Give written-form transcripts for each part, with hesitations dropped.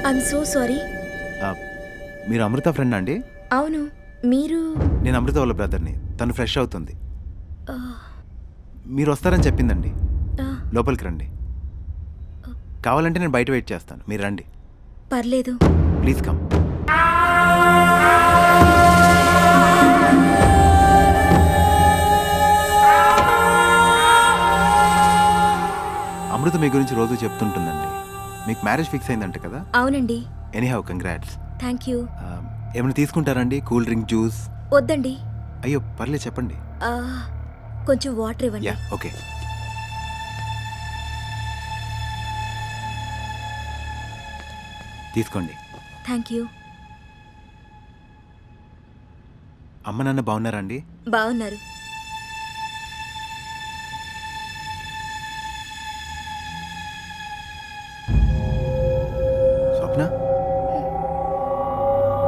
I'm so sorry. మీరు అమృత friend అండి? అవును, మీరు? నేను అమృత వాళ్ళ బ్రదర్ని. తను ఫ్రెష్ అవుతుంది. మీరు వస్తారని చెప్పిందండి. లోపలికి రండి. కావాలంటే నేను బయట వెయిట్ చేస్తాను, మీరు రండి. పర్లేదు. Please come. అమృత మీ గురించి రోజు చెప్తుంటుందండి. మీకు మ్యారేజ్ ఫిక్స్ అయిందంట కదా? అవునండి. Anyhow congrats. Thank you. ఏమైనా తీసుకుంటారండి? Cool drink, juice? వద్దండి. అయ్యో పర్లేదు, చెప్పండి. కొంచెం వాటర్ ఇవ్వండి. Ya okay. తీసుకోండి. Thank you. అమ్మ నాన్న బాగున్నారా అండి? బాగున్నారు.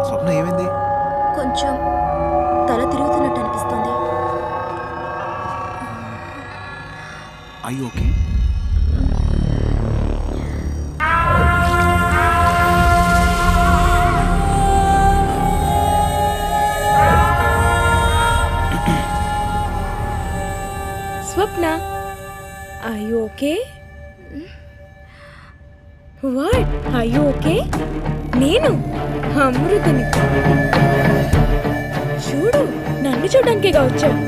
స్వప్న ఏమైంది? కొంచెం తల తిరుగుతున్నట్టు అనిపిస్తుంది. అయ్యో okay. Swapna, are you okay? What? Are you okay? నేను అమృతని. చూడు, నన్ను చూడడానికేగా వచ్చావు.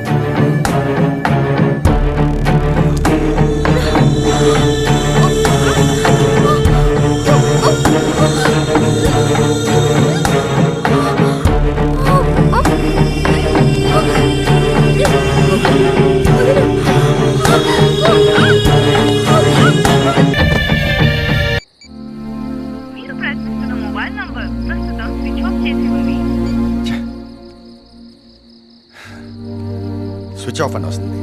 స్విచ్ ఆఫ్ అని వస్తుంది.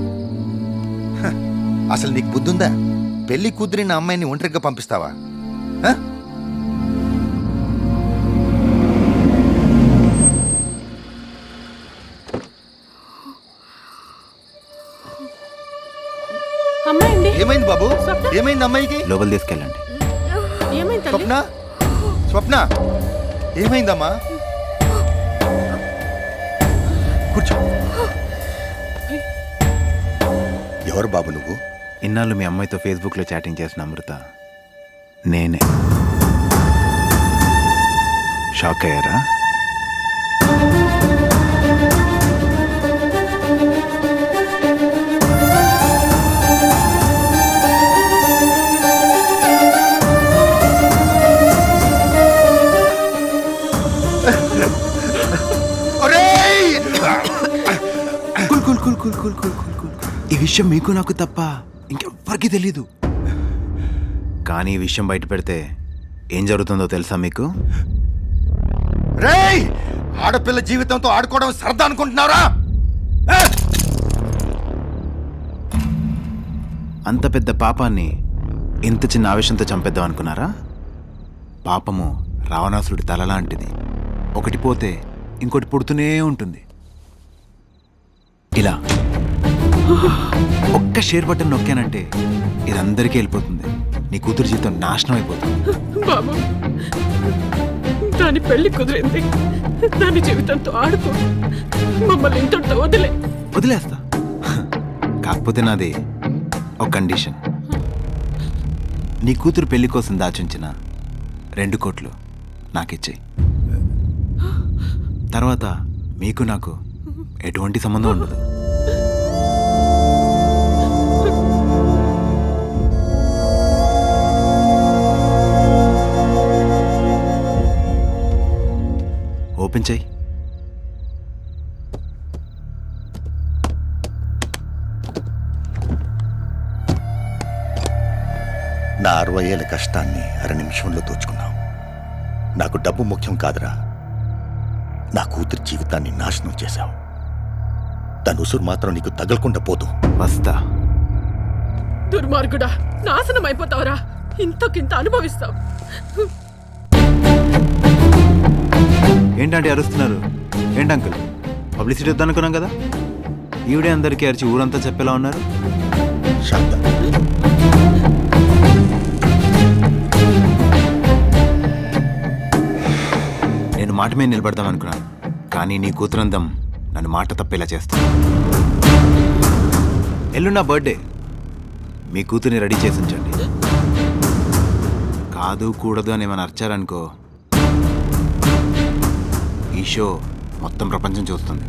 అసలు నీకు బుద్ధుందా? పెళ్లి కుదిరిన అమ్మాయిని ఒంటరిగా పంపిస్తావా? ఏమైంది బాబు? ఏమైంది అమ్మాయికి? లోపల తీసుకెళ్ళండి. స్వప్న, స్వప్న ఏమైందమ్మా? కూర్చో. ఎవరు బాబు నువ్వు? ఇన్నాళ్ళు మీ అమ్మాయితో ఫేస్బుక్లో చాటింగ్ చేసిన అమృత నేనే. షాక్ అయ్యారా? ఈ విషయం మీకు నాకు తప్ప ఇంకెవ్వరికీ తెలీదు. కానీ ఈ విషయం బయట పెడితే ఏం జరుగుతుందో తెలుసా మీకు? రేయ్, ఆడపిల్ల జీవితంతో ఆడుకోవడం సరదా అనుకుంటున్నారా? అంత పెద్ద పాపాన్ని ఇంత చిన్న ఆవేశంతో చంపేద్దాం అనుకున్నారా? పాపము రావణాసురుడి తల లాంటిది. ఒకటి పోతే ఇంకోటి పుడుతూనే ఉంటుంది. ఇలా ఒక్క షేర్ బటన్ నొక్కానంటే ఇదందరికీ వెళ్ళిపోతుంది. నీ కూతురు జీవితం నాశనం అయిపోతుంది. బాబు, దాని పెళ్లి కుదిరింది. దాని జీవితంతో ఆడుకో. మమ్మల్ని ఇంతటితో వదిలేస్తా. కాకపోతే నాది ఒక కండిషన్. నీ కూతురు పెళ్లి కోసం దాచుంచిన 2 కోట్లు నాకిచ్చేయి. తర్వాత మీకు నాకు ఎటువంటి సంబంధం ఉండదు. ఓపెన్ చేయి. నా 60 ఏళ్ల కష్టాన్ని 6 నిమిషంలో దోచుకున్నావు. నాకు డబ్బు ముఖ్యం కాదురా. నా కూతురి జీవితాన్ని నాశనం చేశావు. దాని ఉసురు మాత్రం నీకు తగలకుండా పోదు. వస్తా. దుర్మార్గుడా, నాశనం అయిపోతావురా. ఇంతకింత అనుభవిస్తావు. ఏంటంటే అరుస్తున్నారు? ఏంటి అంకుల్, పబ్లిసిటీ వద్దనుకున్నాం కదా? ఈవిడే అందరికీ అరిచి ఊరంతా చెప్పేలా ఉన్నారు. శాంత, మాట మీద నిలబడదాం అనుకున్నాను, కానీ నీ కూతురందం నన్ను మాట తప్పేలా చేస్తాను. ఎల్లుండి నా బర్త్డే, మీ కూతుర్ని రెడీ చేసి ఉంచండి. కాదు కూడదు అని ఏమైనా అర్చారనుకో, ఈ షో మొత్తం ప్రపంచం చూస్తుంది.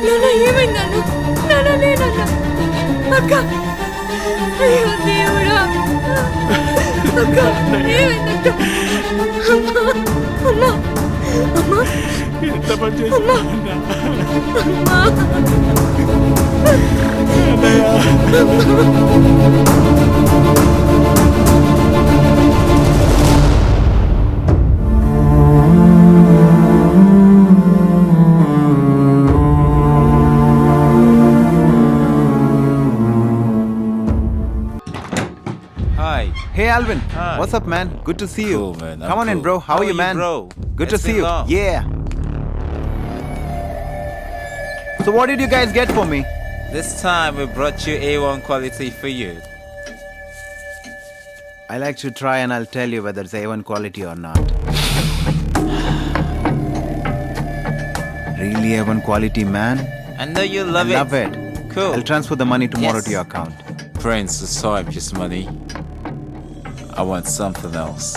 నాన్న ఏమైంది నాన్న? నాన్న నేనన్నా అక్క, అయ్యో దేవుడా, అక్క ఏమైంది అక్క? అమ్మా అమ్మా అమ్మా Hi. Hey Alvin, Hi. what's up man? Good to see you. Cool, man. I'm Come on in cool. bro, how are you man? bro? Good to It's see been you. long. Yeah. So what did you guys get for me? This time we brought you A1 quality for you. I'll actually try and I'll tell you whether it's A1 quality or not. Really A1 quality man? I know you love I it. love it. Cool. I'll transfer the money tomorrow Yes. to your account. Prince, the swipe just money. I want something else.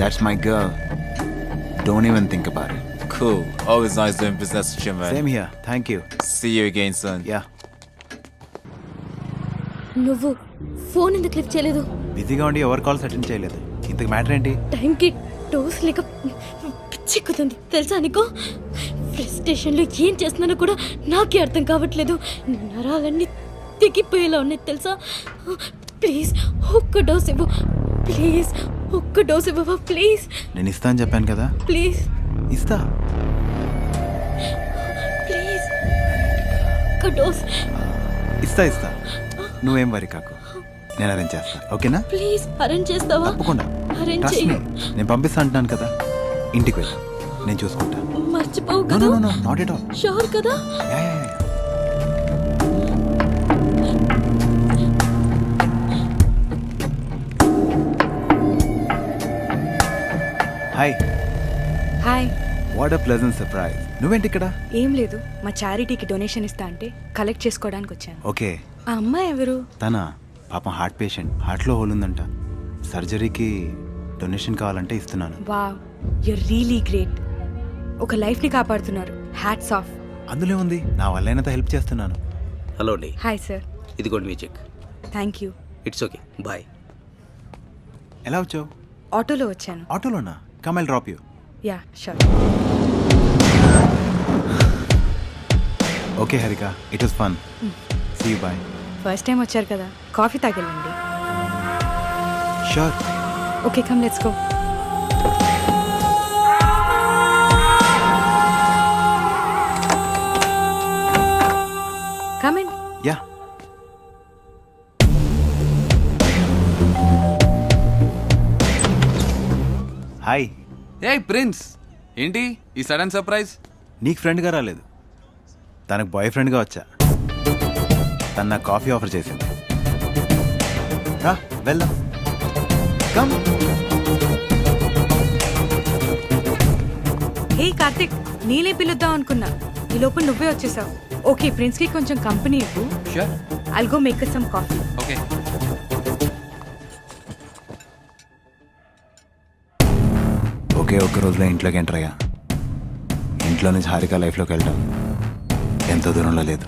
That's my girl. Don't even think about it. Cool. Always nice doing business with you, man. Same here. Thank you. See you again soon. Yeah. నువ్వు phone ఎందుకు lift చేయలేదు? బిజీగా ఉండి ఎవరి calls attend చేయలేదు. ఇంతకు matter ఏంటి? టైంకి డోస్ లేక పిచ్చెక్కుతుంది తెలుసా నీకు? ఫ్రస్ట్రేషన్లో ఏం చేస్తున్నానో కూడా నాకే అర్థం కావట్లేదు. నరాలన్నీ తెగిపోయేలా ఉన్నాయి తెలుసా? ప్లీజ్ ఒక్క డోస్ ఇవ్వు, ప్లీజ్ ఒక్క డోస్ ఇవ్వవా ప్లీజ్? నేను ఇస్తా అని చెప్పాను కదా. ప్లీజ్ ఇస్తా. ప్లీజ్ ఒక్క డోస్ ఇస్తా. నువ్వేం వరి కాకు, నేను అరేంజ్ చేస్తా. ఓకేనా? ప్లీజ్ అరేంజ్ చేస్తావా? తప్పకుండా. అరేంజ్ Trust చెయ్యి. me. నేను పంపిస్తా అంటున్నాను కదా, ఇంటికి వెళ్ళి నేను చూసుకుంటా. మర్చిపోవు No, కదా? no, no, no, not at all. Sure కదా? Yeah. Hi. Hi. What a pleasant surprise. నువ్వేంటి ఇక్కడ? ఏం లేదు, మా చారిటీకి డొనేషన్ ఇస్తా అంటే కలెక్ట్ చేసుకోవడానికి వచ్చాను. ఓకే. ఆ అమ్మాయి ఎవరు? తన పాపం హార్ట్ పేషెంట్, హార్ట్లో హోల్ ఉందంట. సర్జరీకి డొనేషన్ కావాలంటే ఇస్తున్నాను. Wow, your really great. ఒక లైఫ్ని కాపాడుతున్నారు. Hats off. అందులో ఉంది, నా వల్లైనంత హెల్ప్ చేస్తున్నాను. హలో అండి, హాయ్ సార్. ఇదిగోండి మీ check. Thank you. It's okay, bye. ఎలా వచ్చావు? ఆటోలో వచ్చాను. ఆటోలోనా? Come I drop you. Ya sure. Okay Harika, it was fun. See you, bye. First time వచ్చారు కదా, కాఫీ తాగెళ్ళండి. Sure. Okay come let's go. Come in. Ya. Hi. ఏ Prince, ఏంటి ఈ సడన్ సర్ప్రైజ్? నీకు ఫ్రెండ్గా రాలేదు, తనకు బాయ్ ఫ్రెండ్గా వచ్చా. తను నాకు కాఫీ ఆఫర్ చేసింది. రా వెళ్దాం. కమ్. హే కార్తిక్, నీలే పిలుద్దాం అనుకున్నా, ఈ లోపు నువ్వే వచ్చేసావు. ఓకే, ప్రిన్స్కి కొంచెం కంపెనీ ఇవ్వు. Sure. I'll go make some coffee. Okay. ఒకే ఒక్క రోజులో ఇంట్లోకి ఎంటర్ అయ్యా. ఇంట్లో నుంచి హారిక లైఫ్లోకి వెళ్ళడం ఎంతో దూరంలో లేదు.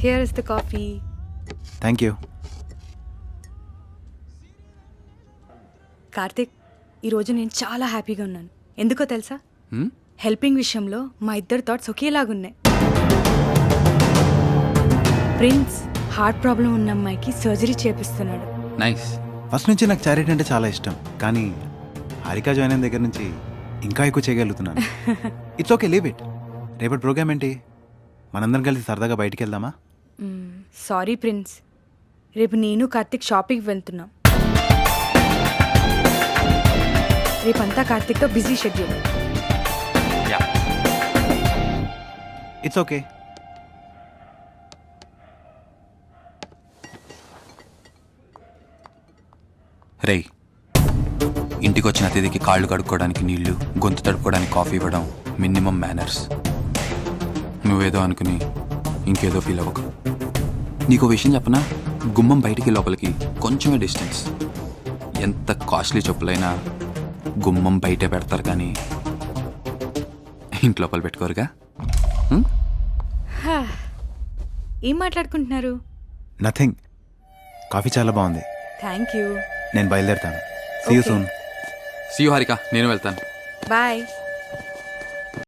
Here is the coffee. Thank you. Karthik, ఈరోజు నేను చాలా హ్యాపీగా ఉన్నాను. ఎందుకో తెలుసా? Hmm? హెల్పింగ్ విషయంలో మా ఇద్దరు థాట్స్ ఒకేలాగున్నాయి. ప్రిన్స్ హార్ట్ ప్రాబ్లం ఉన్న అమ్మాయికి సర్జరీ చేపిస్తున్నాడు. నైస్. ఫస్ట్ నుంచి నాకు చారిటీ అంటే చాలా ఇష్టం, కానీ హారిక జాయిన్ అయిన దగ్గర నుంచి ఇంకా ఎక్కువ చేయగలుగుతున్నాను. It's okay, leave it. రేపటి ప్రోగ్రామ్ ఏంటి? మనందరం కలిసి సరదాగా బయటికి వెళ్దామా? సారీ ప్రిన్స్, రేపు నేను కార్తిక్ షాపింగ్కి వెళ్తున్నాం. రేపంతా కార్తిక్తో బిజీ షెడ్యూల్. It's okay. రేయ్, ఇంటికి వచ్చిన అతిథికి కాళ్ళు కడుక్కోవడానికి నీళ్లు, గొంతు తడుపుకోవడానికి కాఫీ ఇవ్వడం మినిమం మేనర్స్. నువ్వేదో అనుకుని ఇంకేదో ఫీల్ అవ్వకు. నీకు విషయం చెప్పనా? గుమ్మం బయటికి లోపలికి కొంచెమే డిస్టెన్స్. ఎంత కాస్ట్లీ చెప్పులైనా గుమ్మం బయటే పెడతారు కానీ ఇంటి లోపల పెట్టుకోరుగా. ఏం మాట్లాడుకుంటున్నారు? నథింగ్. కాఫీ చాలా బాగుంది. Thank you. నేను బయలుదేరుతాను. See you Okay. Soon. See you Harika, నేను వెళ్తాను. బాయ్.